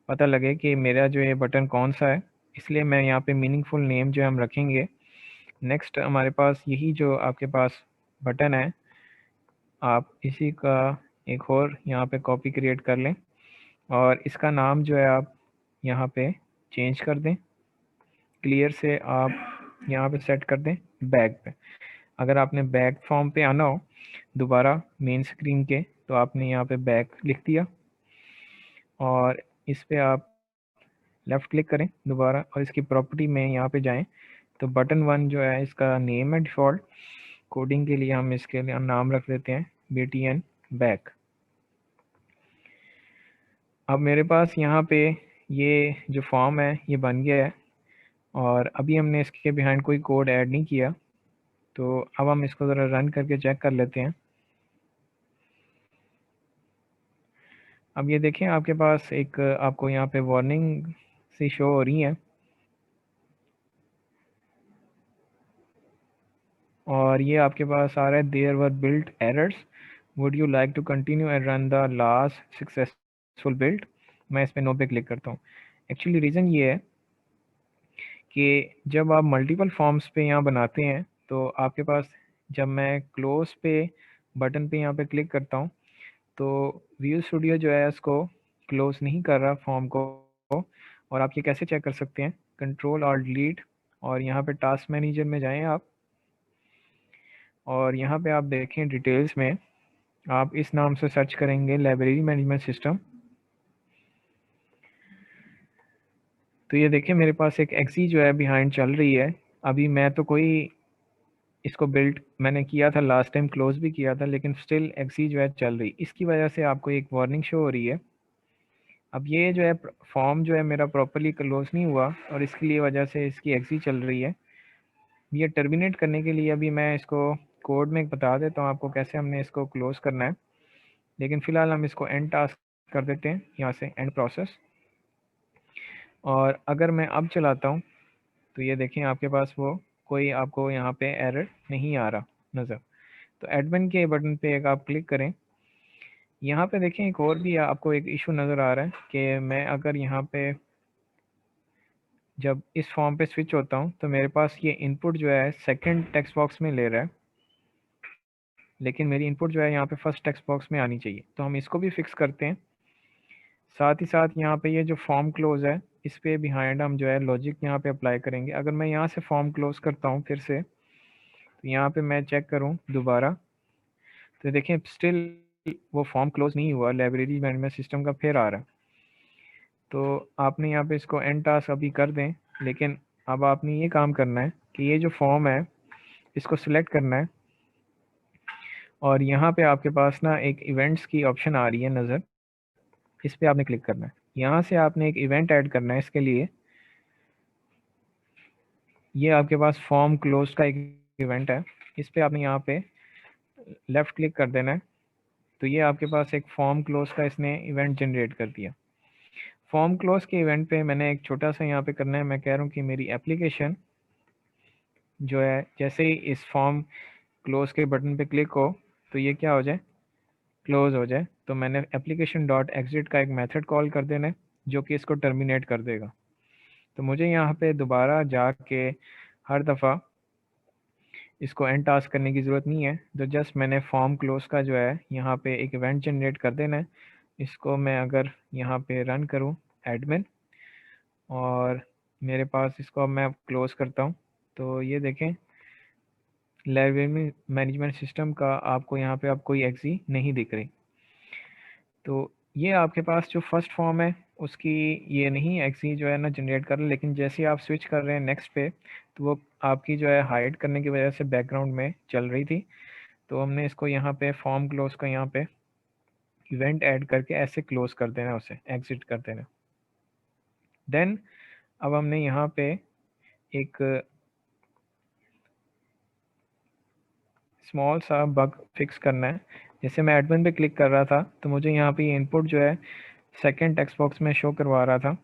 पता लगे कि मेरा जो ये बटन कौन सा है। इसलिए मैं यहाँ पे मीनिंगफुल नेम जो हम रखेंगे। नेक्स्ट हमारे पास यही जो आपके पास बटन है, आप इसी का एक और यहाँ पे कॉपी क्रिएट कर लें और इसका नाम जो है आप यहाँ पे चेंज कर दें। क्लियर से आप यहाँ पे सेट कर दें बैक पे। अगर आपने बैक फॉर्म पे आना हो दोबारा मेन स्क्रीन के, तो आपने यहाँ पे बैक लिख दिया और इस पे आप लेफ़्ट क्लिक करें दोबारा और इसकी प्रॉपर्टी में यहाँ पे जाएं तो बटन 1 जो है इसका नेम है डिफ़ॉल्ट। कोडिंग के लिए हम इसके लिए नाम रख देते हैं BTN बैक। अब मेरे पास यहाँ पे ये जो फॉर्म है ये बन गया है और अभी हमने इसके बिहाइंड कोई कोड ऐड नहीं किया। तो अब हम इसको ज़रा रन करके चेक कर लेते हैं। अब ये देखें आपके पास एक आपको यहाँ पे वार्निंग सी शो हो रही है और ये आपके पास आ रहा है there were build errors, would you like to continue and run the last successful build. मैं इस पे नो पे क्लिक करता हूँ। एक्चुअली रीज़न ये है कि जब आप मल्टीपल फॉर्म्स पे यहाँ बनाते हैं तो आपके पास जब मैं क्लोज पे बटन पे यहाँ पे क्लिक करता हूँ तो विजुअल स्टूडियो जो है इसको क्लोज नहीं कर रहा फॉर्म को। और आप ये कैसे चेक कर सकते हैं, कंट्रोल और डिलीट और यहाँ पे टास्क मैनेजर में जाएं आप और यहाँ पे आप देखें डिटेल्स में आप इस नाम से सर्च करेंगे लाइब्रेरी मैनेजमेंट सिस्टम। तो ये देखिए मेरे पास एक एक्सी जो है बिहाइंड चल रही है। अभी मैं तो कोई इसको बिल्ड मैंने किया था लास्ट टाइम, क्लोज भी किया था, लेकिन स्टिल एक्सी जो है चल रही। इसकी वजह से आपको एक वार्निंग शो हो रही है। अब ये जो है फॉर्म जो है मेरा प्रॉपरली क्लोज नहीं हुआ और इसके लिए वजह से इसकी एक्सी चल रही है। ये टर्मिनेट करने के लिए अभी मैं इसको कोड में बता देता हूँ आपको कैसे हमने इसको क्लोज करना है, लेकिन फ़िलहाल हम इसको एंड टास्क कर देते हैं यहाँ से एंड प्रोसेस। और अगर मैं अब चलाता हूँ तो ये देखें आपके पास वो कोई आपको यहाँ पे एरर नहीं आ रहा नज़र। तो एडमिन के बटन पे एक आप क्लिक करें। यहाँ पे देखें एक और भी आपको एक इशू नज़र आ रहा है कि मैं अगर यहाँ पे जब इस फॉर्म पे स्विच होता हूँ तो मेरे पास ये इनपुट जो है सेकंड टेक्स्ट बॉक्स में ले रहा है, लेकिन मेरी इनपुट जो है यहाँ पे फर्स्ट टेक्स्ट बॉक्स में आनी चाहिए। तो हम इसको भी फिक्स करते हैं। साथ ही साथ यहाँ पे ये जो फॉर्म क्लोज है इस पे बिहाइंड हम जो है लॉजिक यहाँ पे अप्लाई करेंगे। अगर मैं यहाँ से फॉर्म क्लोज करता हूँ फिर से, तो यहाँ पे मैं चेक करूँ दोबारा तो देखें स्टिल वो फॉर्म क्लोज नहीं हुआ, लाइब्रेरी मैनेजमेंट सिस्टम का फिर आ रहा है। तो आपने यहाँ पे इसको एंड टास्क अभी कर दें, लेकिन अब आपने ये काम करना है कि ये जो फॉर्म है इसको सिलेक्ट करना है और यहाँ पे आपके पास ना एक इवेंट्स की ऑप्शन आ रही है नज़र, इस पे आपने क्लिक करना है। यहाँ से आपने एक इवेंट ऐड करना है। इसके लिए ये आपके पास फॉर्म क्लोज का एक इवेंट है, इस पे आपने यहाँ पे लेफ़्ट क्लिक कर देना है। तो ये आपके पास एक फॉर्म क्लोज का इसने इवेंट जनरेट कर दिया। फॉर्म क्लोज के इवेंट पे मैंने एक छोटा सा यहाँ पे करना है। मैं कह रहा हूँ कि मेरी एप्लीकेशन जो है जैसे ही इस फॉर्म क्लोज के बटन पे क्लिक हो तो ये क्या हो जाए, क्लोज हो जाए। तो मैंने एप्लीकेशन डॉट एग्जिट का एक मेथड कॉल कर देना है जो कि इसको टर्मिनेट कर देगा। तो मुझे यहाँ पे दोबारा जाके हर दफ़ा इसको एंड टास्क करने की ज़रूरत नहीं है। तो जस्ट मैंने फॉर्म क्लोज का जो है यहाँ पे एक इवेंट जनरेट कर देना है। इसको मैं अगर यहाँ पे रन करूँ एडमिन और मेरे पास इसको अब मैं क्लोज करता हूँ तो ये देखें लाइब्रेरी मैनेजमेंट सिस्टम का आपको यहाँ पे अब कोई एक्सी नहीं दिख रही। तो ये आपके पास जो फर्स्ट फॉर्म है उसकी ये नहीं एक्सी जो है ना जनरेट कर रहा, लेकिन जैसे ही आप स्विच कर रहे हैं नेक्स्ट पे तो वो आपकी जो है हाइड करने की वजह से बैकग्राउंड में चल रही थी। तो हमने इसको यहाँ पे फॉर्म क्लोज का यहाँ पे इवेंट ऐड करके ऐसे क्लोज कर देना, उसे एग्जिट कर देना। देन अब हमने यहाँ पे एक स्मॉल सा बग फिक्स करना है। जैसे मैं एडमिन पे क्लिक कर रहा था तो मुझे यहाँ पे इनपुट जो है सेकंड टेक्स्ट बॉक्स में शो करवा रहा था।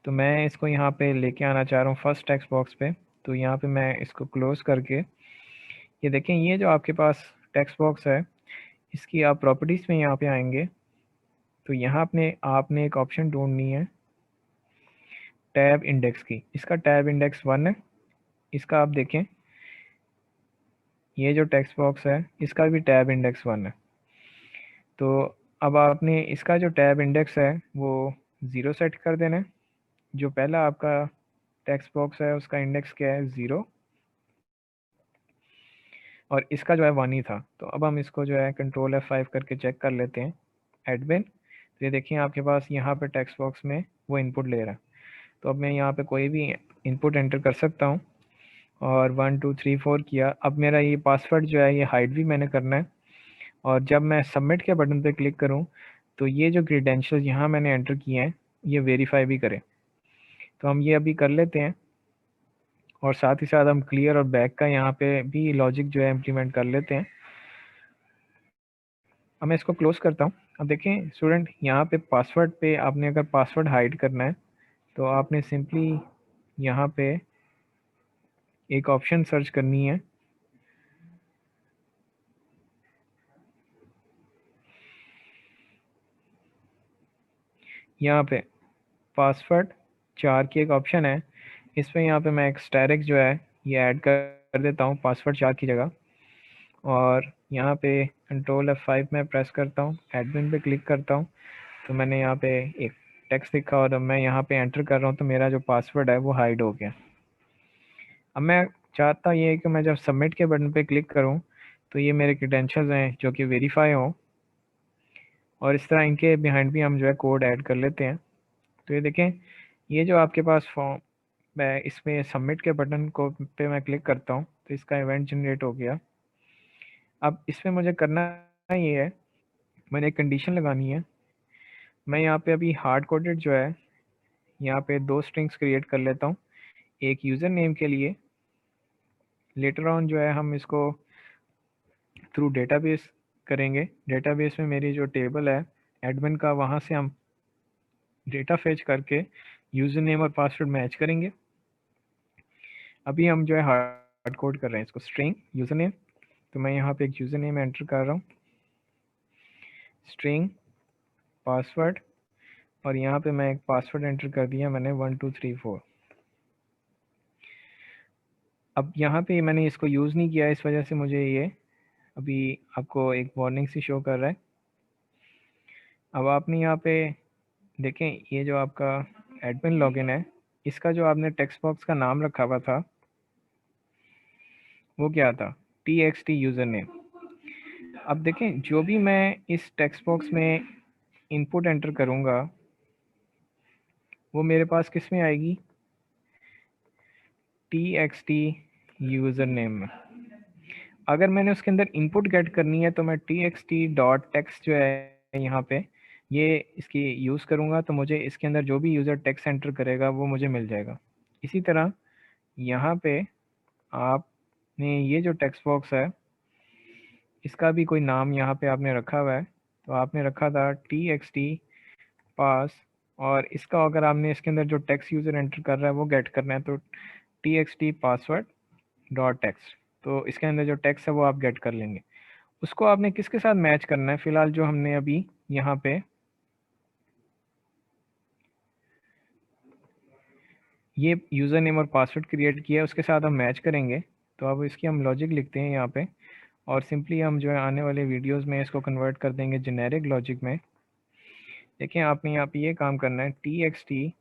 तो मैं इसको यहाँ पे लेके आना चाह रहा हूँ फर्स्ट टेक्स्ट बॉक्स पे। तो यहाँ पे मैं इसको क्लोज करके, ये देखें ये जो आपके पास टेक्स्ट बॉक्स है, इसकी आप प्रॉपर्टीज़ में यहाँ पे आएंगे तो यहाँ आपने एक ऑप्शन ढूंढनी है टैब इंडेक्स की। इसका टैब इंडेक्स 1 है। इसका आप देखें ये जो टेक्स्ट बॉक्स है इसका भी टैब इंडेक्स 1 है। तो अब आपने इसका जो टैब इंडेक्स है वो 0 सेट कर देना है। जो पहला आपका टेक्स्ट बॉक्स है उसका इंडेक्स क्या है, 0, और इसका जो है 1 ही था। तो अब हम इसको जो है कंट्रोल F5 करके चेक कर लेते हैं एडमिन। तो ये देखिए आपके पास यहाँ पे टेक्स्ट बॉक्स में वो इनपुट ले रहा है। तो अब मैं यहाँ पे कोई भी इनपुट एंटर कर सकता हूँ और 1 2 3 4 किया। अब मेरा ये पासवर्ड जो है ये हाइड भी मैंने करना है, और जब मैं सबमिट के बटन पे क्लिक करूँ तो ये जो क्रीडेंशियल्स यहाँ मैंने एंटर किए हैं ये वेरीफाई भी करें। तो हम ये अभी कर लेते हैं, और साथ ही साथ हम क्लियर और बैक का यहाँ पे भी लॉजिक जो है इम्प्लीमेंट कर लेते हैं। अब मैं इसको क्लोज करता हूँ। अब देखें स्टूडेंट, यहाँ पे पासवर्ड पे आपने अगर पासवर्ड हाइड करना है तो आपने सिंपली यहाँ पे एक ऑप्शन सर्च करनी है, यहाँ पे पासवर्ड 4 की एक ऑप्शन है। इस पर यहाँ पे मैं एक स्टैरिक जो है ये ऐड कर देता हूँ पासवर्ड 4 की जगह, और यहाँ पे कंट्रोल F5 में प्रेस करता हूँ, एडमिन पे क्लिक करता हूँ। तो मैंने यहाँ पे एक टेक्स्ट लिखा और अब मैं यहाँ पे एंटर कर रहा हूँ तो मेरा जो पासवर्ड है वो हाइड हो गया। अब मैं चाहता ये है कि मैं जब सबमिट के बटन पे क्लिक करूँ तो ये मेरे क्रेडेंशियल्स हैं जो कि वेरीफाई हों, और इस तरह इनके बिहाइंड भी हम जो है कोड ऐड कर लेते हैं। तो ये देखें ये जो आपके पास फॉर्म, मैं इसमें सबमिट के बटन को पे मैं क्लिक करता हूँ तो इसका इवेंट जनरेट हो गया। अब इसमें मुझे करना ये है, मैंने एक कंडीशन लगानी है। मैं यहाँ पे अभी हार्ड कोडेड जो है यहाँ पे 2 स्ट्रिंग्स क्रिएट कर लेता हूँ, एक यूज़र नेम के लिए। लेटर ऑन जो है हम इसको थ्रू डेटाबेस करेंगे। डेटाबेस में मेरी जो टेबल है एडमिन का, वहाँ से हम डेटा फेच करके यूज़र नेम और पासवर्ड मैच करेंगे। अभी हम जो है हार्ड कोड कर रहे हैं इसको, स्ट्रिंग यूज़र नेम। तो मैं यहाँ पे एक यूज़र नेम एंटर कर रहा हूँ, स्ट्रिंग पासवर्ड, और यहाँ पे मैं एक पासवर्ड एंटर कर दिया मैंने 1 2 3 4। अब यहाँ पे मैंने इसको यूज़ नहीं किया, इस वजह से मुझे ये अभी आपको एक वार्निंग सी शो कर रहा है। अब आपने यहाँ पे देखें ये जो आपका एडमिन लॉगिन है, इसका जो आपने टेक्स्ट बॉक्स का नाम रखा हुआ था वो क्या था, txt यूज़र नेम। अब देखें जो भी मैं इस टेक्स्ट बॉक्स में इनपुट एंटर करूँगा वो मेरे पास किस में आएगी, txt यूज़र नेम में। अगर मैंने उसके अंदर इनपुट गेट करनी है तो मैं txt.text जो है यहाँ पे ये इसकी यूज़ करूँगा, तो मुझे इसके अंदर जो भी यूज़र टेक्स्ट एंटर करेगा वो मुझे मिल जाएगा। इसी तरह यहाँ पे आपने ये जो टेक्स्ट बॉक्स है इसका भी कोई नाम यहाँ पे आपने रखा हुआ है, तो आपने रखा था txt पास, और इसका अगर आपने इसके अंदर जो टेक्स्ट यूज़र एंटर कर रहा है वो गेट करना है तो txt पासवर्ड डॉट टेक्स्ट। तो इसके अंदर जो टेक्स्ट है वो आप गेट कर लेंगे। उसको आपने किसके साथ मैच करना है, फ़िलहाल जो हमने अभी यहाँ पे ये यूज़र नेम और पासवर्ड क्रिएट किया है उसके साथ हम मैच करेंगे। तो अब इसकी हम लॉजिक लिखते हैं यहाँ पे, और सिंपली हम जो है आने वाले वीडियोस में इसको कन्वर्ट कर देंगे जेनेरिक लॉजिक में। देखिए आपने यहाँ पे ये काम करना है, txt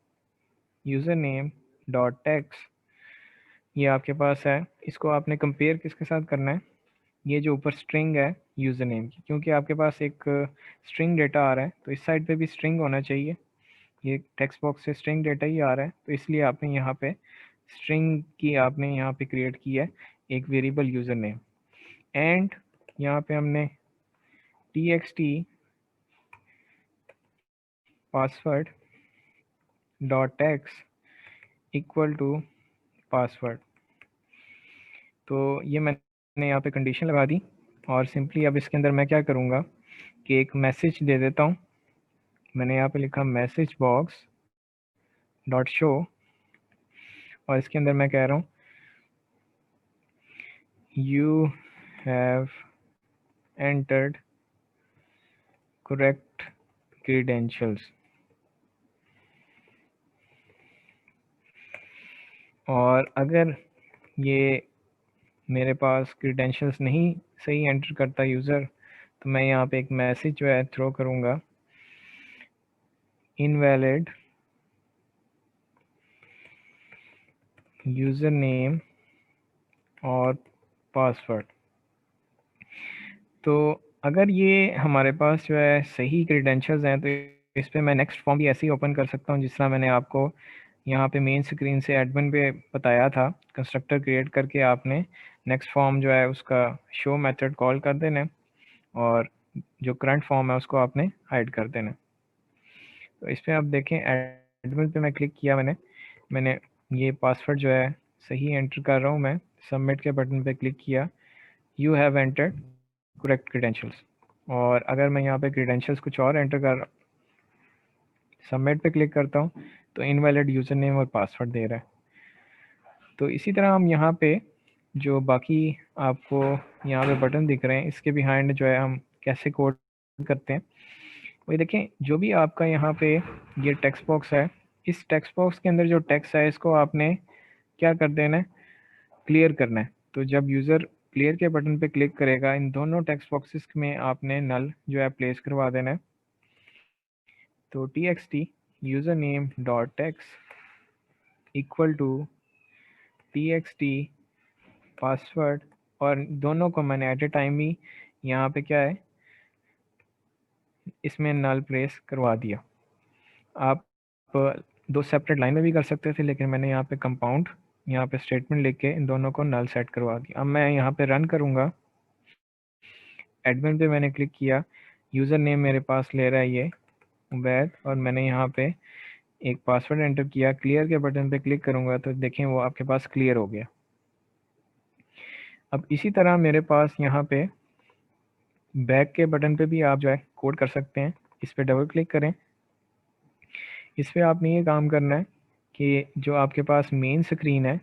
user name dot text, ये आपके पास है। इसको आपने कंपेयर किसके साथ करना है, ये जो ऊपर स्ट्रिंग है यूज़र नेम की, क्योंकि आपके पास एक स्ट्रिंग डेटा आ रहा है तो इस साइड पे भी स्ट्रिंग होना चाहिए। ये टेक्स्ट बॉक्स से स्ट्रिंग डेटा ही आ रहा है तो इसलिए आपने यहाँ पे स्ट्रिंग की आपने यहाँ पे क्रिएट की है एक वेरिएबल यूज़र नेम, एंड यहाँ पे हमने txt password dot text equal to password. तो ये मैंने यहाँ पे कंडीशन लगा दी, और सिंपली अब इसके अंदर मैं क्या करूँगा कि एक मैसेज दे देता हूँ। मैंने यहाँ पे लिखा मैसेज बॉक्स डॉट शो, और इसके अंदर मैं कह रहा हूँ you have entered correct credentials। और अगर ये मेरे पास क्रीडेंशियल्स नहीं सही एंटर करता यूज़र, तो मैं यहाँ पे एक मैसेज जो है थ्रो करूँगा, इनवैलिड यूज़र नेम और पासवर्ड। तो अगर ये हमारे पास जो है सही क्रीडेंशियल्स हैं, तो इस पे मैं नेक्स्ट फॉर्म भी ऐसे ही ओपन कर सकता हूँ जिस तरह मैंने आपको यहाँ पे मेन स्क्रीन से एडमिन पे बताया था। कंस्ट्रक्टर क्रिएट करके आपने नेक्स्ट फॉर्म जो है उसका शो मेथड कॉल कर देना है, और जो करंट फॉर्म है उसको आपने हाइड कर देना है। तो इस पर आप देखें, एडमिन पे मैं क्लिक किया, मैंने ये पासवर्ड जो है सही एंटर कर रहा हूँ मैं। सबमिट के बटन पे क्लिक किया, you have entered correct credentials. और अगर मैं यहाँ पे क्रीडेंशियल्स कुछ और एंटर कर, सबमिट पे क्लिक करता हूँ, तो इनवैलिड यूज़र नेम और पासवर्ड दे रहा है। तो इसी तरह हम यहाँ पे जो बाकी आपको यहाँ पे बटन दिख रहे हैं, इसके बिहाइंड जो है हम कैसे कोड करते हैं वही देखें। जो भी आपका यहाँ पे ये टेक्स्ट बॉक्स है, इस टेक्स्ट बॉक्स के अंदर जो टेक्स्ट है इसको आपने क्या कर देना है, क्लियर करना है। तो जब यूज़र क्लियर के बटन पे क्लिक करेगा, इन दोनों टेक्स्ट बॉक्सेस में आपने नल जो है प्लेस करवा देना है। तो txt user name dot text equal to txt password, और दोनों को मैंने एट ए टाइम ही यहाँ पे क्या है, इसमें नल प्लेस करवा दिया। आप दो सेपरेट लाइन में भी कर सकते थे, लेकिन मैंने यहाँ पे कंपाउंड यहाँ पे स्टेटमेंट लिख के इन दोनों को नल सेट करवा दिया। अब मैं यहाँ पे रन करूँगा, एडमिन पे मैंने क्लिक किया, यूज़र नेम मेरे पास ले रहा है ये वैद, और मैंने यहाँ पे एक पासवर्ड एंटर किया। क्लियर के बटन पे क्लिक करूँगा तो देखें वो आपके पास क्लियर हो गया। अब इसी तरह मेरे पास यहाँ पे बैक के बटन पे भी आप जो है कोड कर सकते हैं। इस पर डबल क्लिक करें। इस पर आपने ये काम करना है कि जो आपके पास मेन स्क्रीन है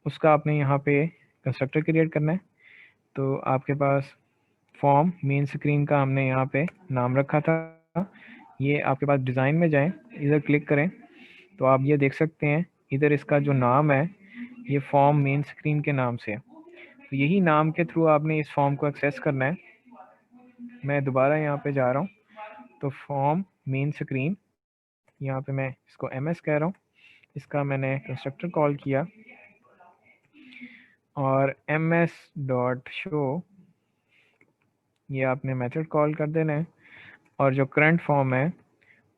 उसका आपने यहाँ पे कंस्ट्रक्टर क्रिएट करना है। तो आपके पास फॉर्म मेन स्क्रीन का हमने यहाँ पे नाम रखा था। ये आपके पास डिज़ाइन में जाएं, इधर क्लिक करें तो आप ये देख सकते हैं, इधर इसका जो नाम है ये फॉर्म मेन स्क्रीन के नाम से है। तो यही नाम के थ्रू आपने इस फॉर्म को एक्सेस करना है। मैं दोबारा यहाँ पे जा रहा हूँ, तो फॉर्म मेन स्क्रीन, यहाँ पे मैं इसको ms कह रहा हूँ, इसका मैंने कंस्ट्रक्टर कॉल किया और ms.show ये आपने मेथड कॉल कर देना है, और जो करंट फॉर्म है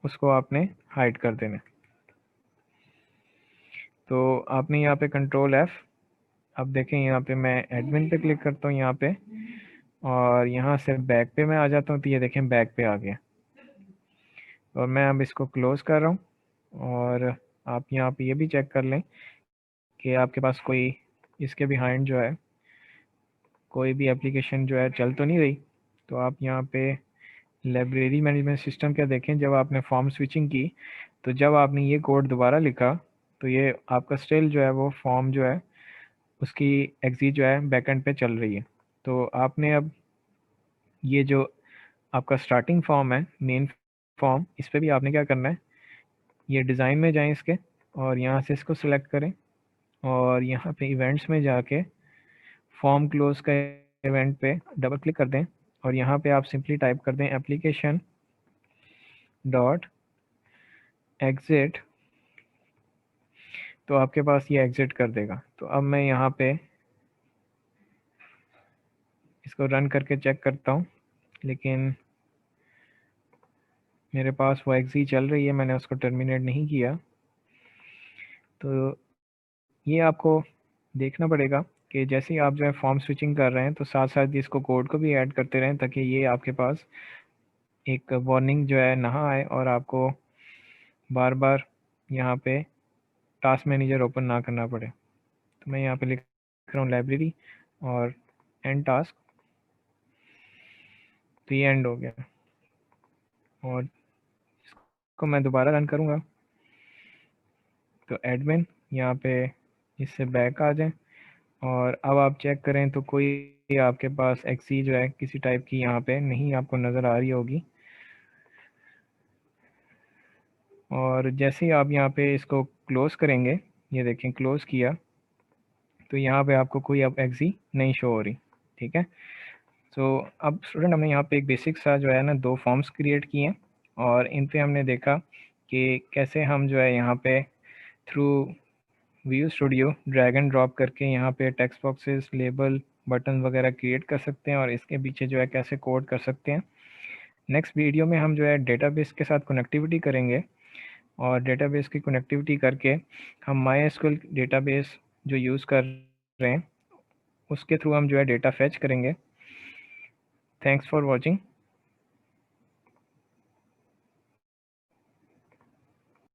उसको आपने हाइड कर देना है। तो आपने यहाँ पे कंट्रोल F, अब देखें यहाँ पे मैं एडमिन पे क्लिक करता हूँ यहाँ पे, और यहाँ से बैक पे मैं आ जाता हूँ, तो ये देखें बैक पे आ गया। और मैं अब इसको क्लोज़ कर रहा हूँ, और आप यहाँ पे ये भी चेक कर लें कि आपके पास कोई इसके बिहाइंड जो है कोई भी एप्लीकेशन जो है चल तो नहीं रही। तो आप यहाँ पे लाइब्रेरी मैनेजमेंट सिस्टम क्या देखें, जब आपने फॉर्म स्विचिंग की तो जब आपने ये कोड दोबारा लिखा तो ये आपका स्टिल जो है वो फॉर्म जो है उसकी एग्जिट जो है बैकएंड पे चल रही है। तो आपने अब ये जो आपका स्टार्टिंग फॉर्म है मेन फॉर्म, इस पर भी आपने क्या करना है, ये डिज़ाइन में जाएं इसके, और यहाँ से इसको सिलेक्ट करें, और यहाँ पे इवेंट्स में जाके फॉर्म क्लोज का इवेंट पे डबल क्लिक कर दें, और यहाँ पे आप सिंपली टाइप कर दें एप्लीकेशन डॉट एग्जिट, तो आपके पास ये एग्जिट कर देगा। तो अब मैं यहाँ पे इसको रन करके चेक करता हूँ, लेकिन मेरे पास वो एग्जी चल रही है, मैंने उसको टर्मिनेट नहीं किया। तो ये आपको देखना पड़ेगा कि जैसे ही आप जो है फॉर्म स्विचिंग कर रहे हैं तो साथ साथ इसको कोड को भी ऐड करते रहें, ताकि ये आपके पास एक वार्निंग जो है ना आए और आपको बार बार यहाँ पे टास्क मैनेजर ओपन ना करना पड़े। तो मैं यहाँ पे लिख रहा हूँ लाइब्रेरी और एंड टास्क, तो ये एंड हो गया। और इसको मैं दोबारा रन करूँगा, तो एडमिन यहाँ पे इससे बैक आ जाए, और अब आप चेक करें तो कोई आपके पास एक्सी जो है किसी टाइप की यहाँ पे नहीं आपको नज़र आ रही होगी। और जैसे ही आप यहाँ पे इसको क्लोज़ करेंगे, ये देखें क्लोज़ किया, तो यहाँ पे आपको कोई अब एक्सी नहीं शो हो रही। ठीक है, तो अब स्टूडेंट हमने यहाँ पे एक बेसिक सा जो है ना 2 फॉर्म्स क्रिएट किए हैं और इन पे हमने देखा कि कैसे हम जो है यहाँ पे through view studio drag and drop करके यहाँ पे टेक्स्ट बॉक्सेस, लेबल, बटन वगैरह क्रिएट कर सकते हैं और इसके पीछे जो है कैसे कोड कर सकते हैं। नेक्स्ट वीडियो में हम जो है डेटाबेस के साथ कनेक्टिविटी करेंगे और डेटाबेस की कनेक्टिविटी करके हम माईएसक्यूएल डेटाबेस जो यूज़ कर रहे हैं उसके थ्रू हम जो है डेटा फैच करेंगे। Thanks for watching.